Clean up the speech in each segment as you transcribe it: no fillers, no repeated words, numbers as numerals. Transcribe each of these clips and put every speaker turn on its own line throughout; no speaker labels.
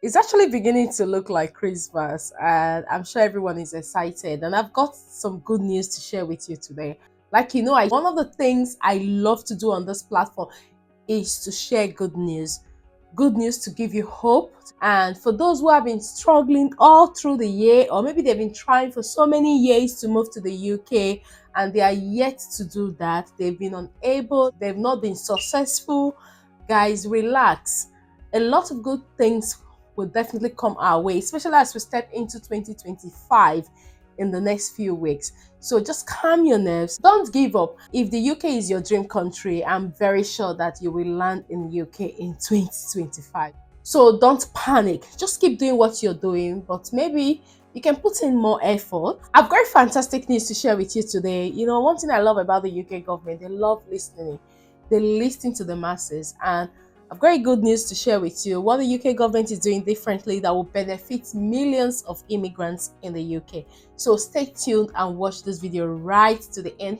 It's actually beginning to look like Christmas, and I'm sure everyone is excited. And I've got some good news to share with you today. One of the things I love to do on this platform is to share good news. Good news to give you hope. And for those who have been struggling all through the year, or maybe they've been trying for so many years to move to the UK and they are yet to do that, they've been unable, they've not been successful. Guys, relax. A lot of good things will definitely come our way, especially as we step into 2025 in the next few weeks. So just calm your nerves. Don't give up. If the UK is your dream country, I'm very sure that you will land in the UK in 2025. So don't panic. Just keep doing what you're doing, but maybe you can put in more effort. I've got fantastic news to share with you today. One thing I love about the UK government, they love listening. They listen to the masses, and I've got good news to share with you. What the UK government is doing differently that will benefit millions of immigrants in the UK. So stay tuned and watch this video right to the end.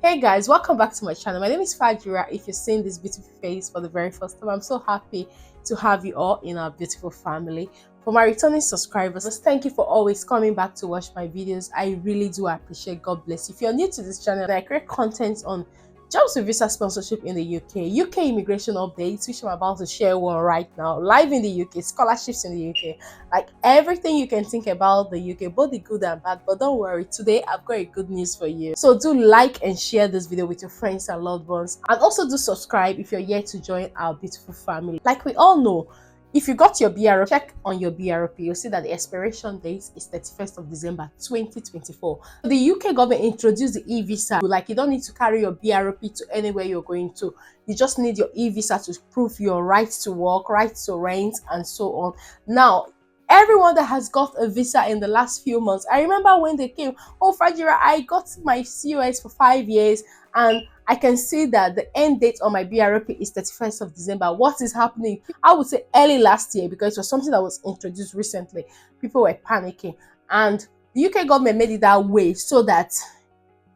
Hey guys, welcome back to my channel. My name is Fajira. If you're seeing this beautiful face for the very first time, I'm so happy to have you all in our beautiful family. For my returning subscribers, thank you for always coming back to watch my videos. I really do appreciate. God bless you. If you're new to this channel, I create content on jobs with visa sponsorship in the UK immigration updates, which I'm about to share one right now, live in the UK, scholarships in the UK, like everything you can think about the UK, both the good and bad. But don't worry, today I've got a good news for you. So do like and share this video with your friends and loved ones, and also do subscribe if you're yet to join our beautiful family. Like we all know, if you got your BRP, check on your BRP, you'll see that the expiration date is 31st of December 2024. The UK government introduced the e-visa. Like, you don't need to carry your BRP to anywhere you're going to. You just need your e-visa to prove your right to work, right to rent, and so on. Now, everyone that has got a visa in the last few months, I remember when they came, oh Fajira, I got my COS for 5 years and I can see that the end date on my BRP is 31st of December. What is happening? I would say early last year, because it was something that was introduced recently. People were panicking, and the UK government made it that way so that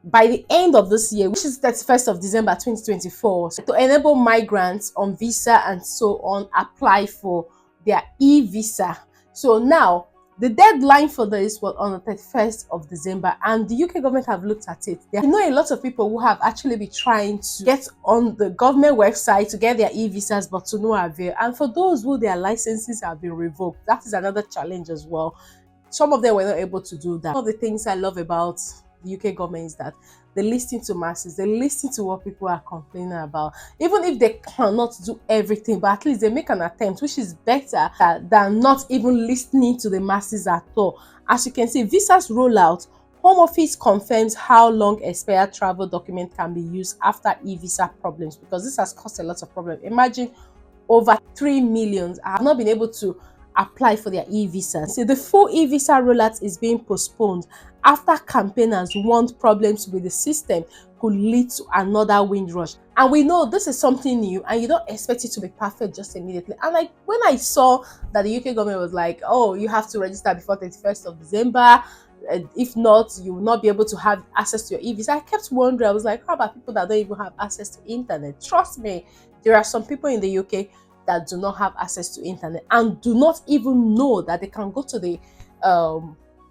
by the end of this year, which is 31st of December 2024, to enable migrants on visa and so on apply for their e-visa. So now the deadline for this was on the 31st of December, and the UK government have looked at it. There are a lot of people who have actually been trying to get on the government website to get their e-visas, but to no avail. And for those who their licenses have been revoked, that is another challenge as well. Some of them were not able to do that. One of the things I love about the UK government is that they listen to masses, they listen to what people are complaining about. Even if they cannot do everything, but at least they make an attempt, which is better than not even listening to the masses at all. As you can see, visas rollout. Home Office confirms how long expired travel document can be used after e-visa problems, because this has caused a lot of problems. Imagine over 3 million have not been able to apply for their e-visa. So the full e-visa rollout is being postponed after campaigners warned problems with the system could lead to another windrush. And we know this is something new, and you don't expect it to be perfect just immediately. And like when I saw that the UK government was like, oh, you have to register before 31st of December, if not, you will not be able to have access to your e-visa, I kept wondering. I was like, how about people that don't even have access to internet? Trust me, there are some people in the UK that do not have access to internet and do not even know that they can go to the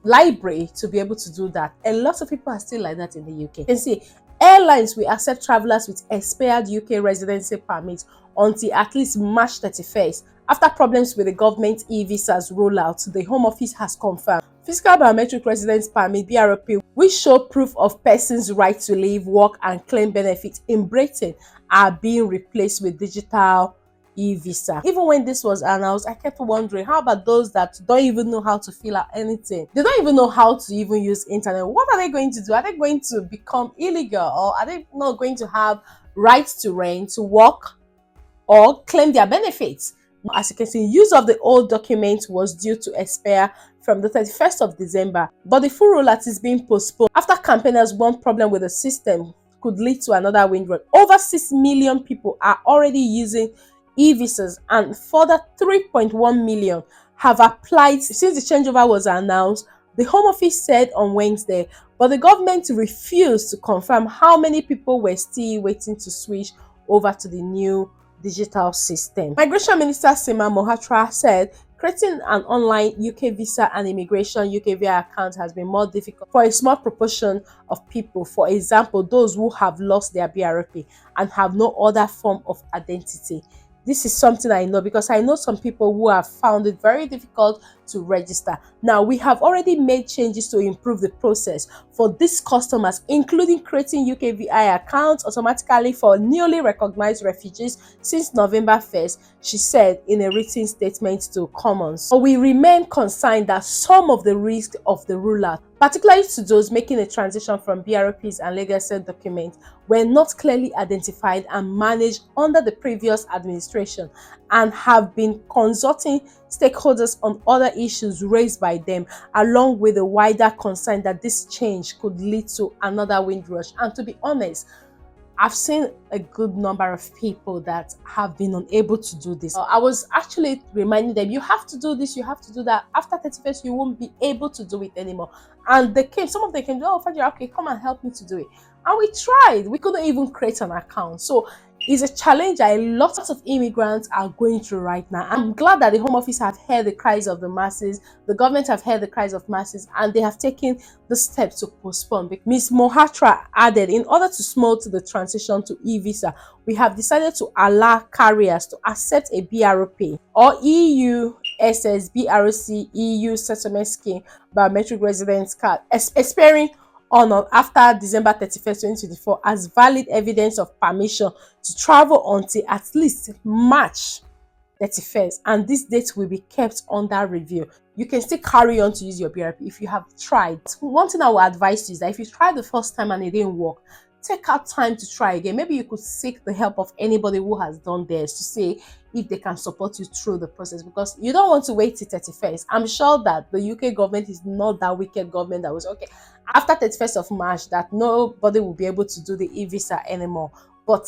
library to be able to do that. A lot of people are still like that in the UK. You can see airlines will accept travelers with expired UK residency permits until at least March 31st. After problems with the government e-visas rollout, the Home Office has confirmed physical biometric residence permit (BRP), which show proof of person's right to live, work, and claim benefits in Britain, are being replaced with digital e-visa. Even when this was announced, I kept wondering, how about those that don't even know how to fill out anything? They don't even know how to even use internet. What are they going to do? Are they going to become illegal, or are they not going to have rights to rent, to work, or claim their benefits? As you can see, use of the old document was due to expire from the 31st of December, but the full rollout is being postponed after campaigners warned problem with the system could lead to another windrush. Over 6 million people are already using e-visas, and further 3.1 million have applied since the changeover was announced, the Home Office said on Wednesday, but the government refused to confirm how many people were still waiting to switch over to the new digital system. Migration Minister Sima Mohatra said creating an online UK visa and immigration UK visa account has been more difficult for a small proportion of people. For example, those who have lost their BRP and have no other form of identity. This is something I know because I know some people who have found it very difficult to register. Now, we have already made changes to improve the process for these customers, including creating UKVI accounts automatically for newly recognized refugees since November 1st, she said in a written statement to Commons. But we remain concerned that some of the risks of the rollout, particularly to those making a transition from BRPs and legacy documents, were not clearly identified and managed under the previous administration, and have been consulting stakeholders on other issues raised by them, along with a wider concern that this change could lead to another windrush. And to be honest, I've seen a good number of people that have been unable to do this. I was actually reminding them, you have to do this, you have to do that. After 31st, you won't be able to do it anymore. And they came, some of them came, oh, Fajira, okay, come and help me to do it. And we tried. We couldn't even create an account. So it's a challenge that a lot of immigrants are going through right now. I'm glad that the Home Office have heard the cries of the masses, the government have heard the cries of masses, and they have taken the steps to postpone. Ms. Mohatra added, in order to smooth the transition to e-visa, we have decided to allow carriers to accept a BRP or EU SSBRC EU settlement scheme biometric residence card expiring on or after December 31st, 2024 as valid evidence of permission to travel until at least March 31st, and this date will be kept under review. You can still carry on to use your BRP if you have tried. One thing I will advise you is that if you tried the first time and it didn't work, take out time to try again. Maybe you could seek the help of anybody who has done theirs to see if they can support you through the process, because you don't want to wait till 31st. I'm sure that the UK government is not that wicked government that was okay after 31st of March that nobody will be able to do the e-visa anymore. But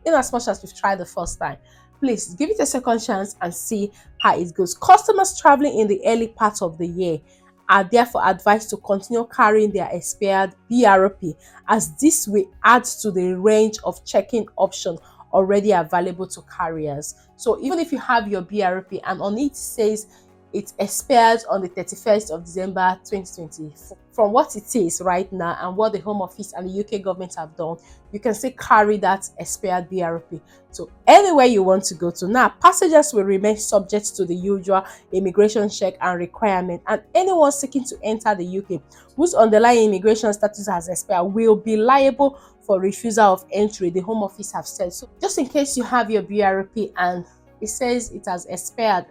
in as much as we've tried the first time, please give it a second chance and see how it goes. Customers traveling in the early part of the year are therefore advised to continue carrying their expired BRP, as this will add to the range of checking options already available to carriers. So even if you have your BRP and on it says it expires on the 31st of December 2020, from what it is right now and what the Home Office and the UK government have done, you can still carry that expired BRP to anywhere you want to go to. Now, passengers will remain subject to the usual immigration check and requirement, and anyone seeking to enter the UK whose underlying immigration status has expired will be liable for refusal of entry, the Home Office have said. So just in case you have your BRP and it says it has expired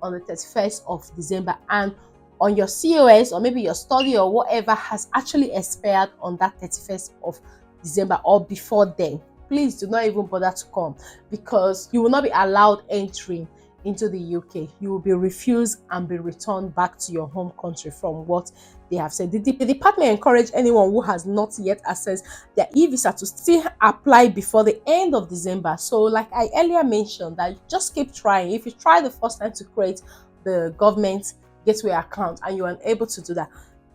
on the 31st of December, and on your COS or maybe your study or whatever has actually expired on that 31st of December or before then, please do not even bother to come, because you will not be allowed entry into the UK. You will be refused and be returned back to your home country from what they have said. The department encouraged anyone who has not yet accessed their e-visa to still apply before the end of December. So like I earlier mentioned, that just keep trying. If you try the first time to create the government gateway account and you are unable to do that,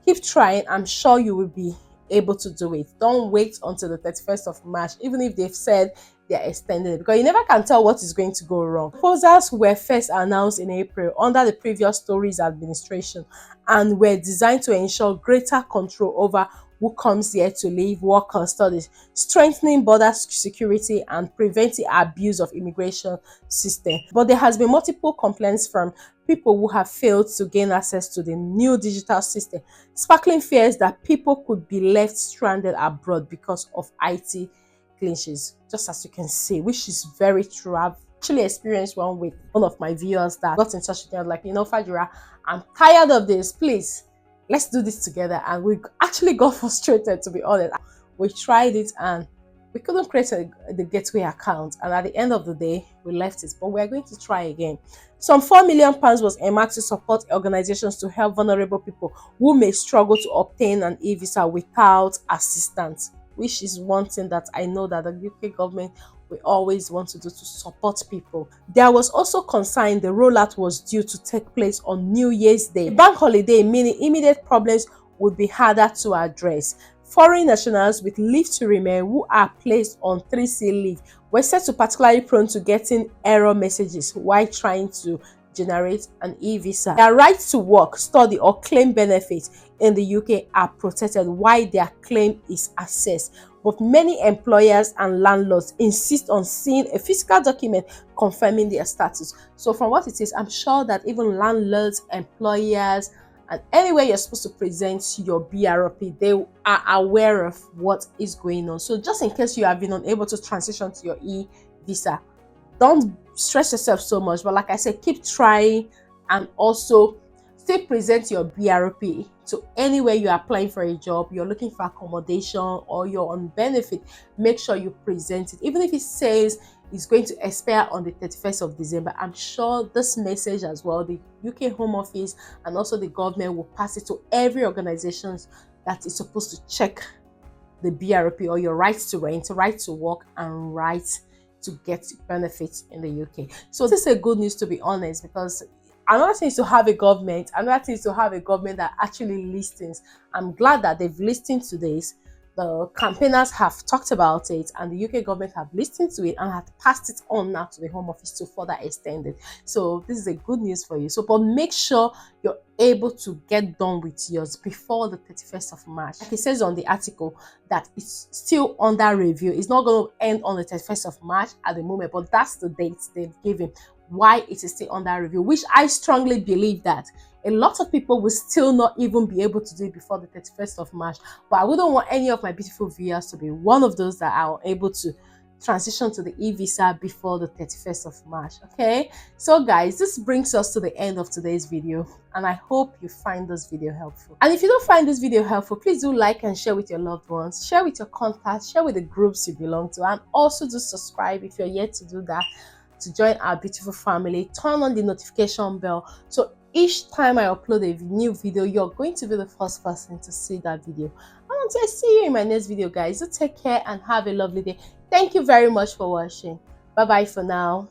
keep trying. I'm sure you will be able to do it. Don't wait until the 31st of March, even if they've said they're extending it, because you never can tell what is going to go wrong. Proposals were first announced in April under the previous Tories administration and were designed to ensure greater control over who comes here to live, work, or study, strengthening border security and preventing abuse of immigration system. But there has been multiple complaints from people who have failed to gain access to the new digital system, sparkling fears that people could be left stranded abroad because of IT glitches, just as you can see, which is very true. I've actually experienced one with one of my viewers that got in touch with me. I was like, Fajira, I'm tired of this. Please, let's do this together. And we actually got frustrated, to be honest. We tried it and we couldn't create the gateway account. And at the end of the day, we left it. But we're going to try again. Some £4 million was earmarked to support organizations to help vulnerable people who may struggle to obtain an e-visa without assistance, which is one thing that I know that the UK government will always want to do to support people. There was also concern the rollout was due to take place on New Year's Day, bank holiday, meaning immediate problems would be harder to address. Foreign nationals with leave to remain who are placed on 3C leave were said to particularly prone to getting error messages while trying to generate an e-visa. Their right to work, study, or claim benefits in the UK are protected while their claim is assessed. But many employers and landlords insist on seeing a physical document confirming their status. So from what it is, I'm sure that even landlords, employers, and anywhere you're supposed to present your BRP, they are aware of what is going on. So just in case you have been unable to transition to your e-visa, don't stress yourself so much. But like I said, keep trying, and also still present your BRP to anywhere you're applying for a job, you're looking for accommodation, or you're on benefit. Make sure you present it. Even if it says it's going to expire on the 31st of December, I'm sure this message as well, the UK Home Office and also the government will pass it to every organization that is supposed to check the BRP or your right to rent, right to work, and right to get benefits in the UK. So this is a good news, to be honest, because another thing is to have a government, that actually listens. I'm glad that they've listened to this. The campaigners have talked about it, and the UK government have listened to it and have passed it on now to the Home Office to further extend it. So this is a good news for you. So, but make sure you're able to get done with yours before the 31st of March. Like it says on the article, that it's still under review. It's not going to end on the 31st of March at the moment, but that's the date they've given why it is still under review, which I strongly believe that a lot of people will still not even be able to do it before the 31st of March. But I wouldn't want any of my beautiful viewers to be one of those that are able to transition to the e-visa before the 31st of March. Okay, so guys, this brings us to the end of today's video, and I hope you find this video helpful. And if you don't find this video helpful, please do like and share with your loved ones, share with your contacts, share with the groups you belong to, and also do subscribe if you're yet to do that, to join our beautiful family. Turn on the notification bell, so each time I upload a new video, you're going to be the first person to see that video. And until I see you in my next video, guys, do take care and have a lovely day. Thank you very much for watching. Bye bye for now.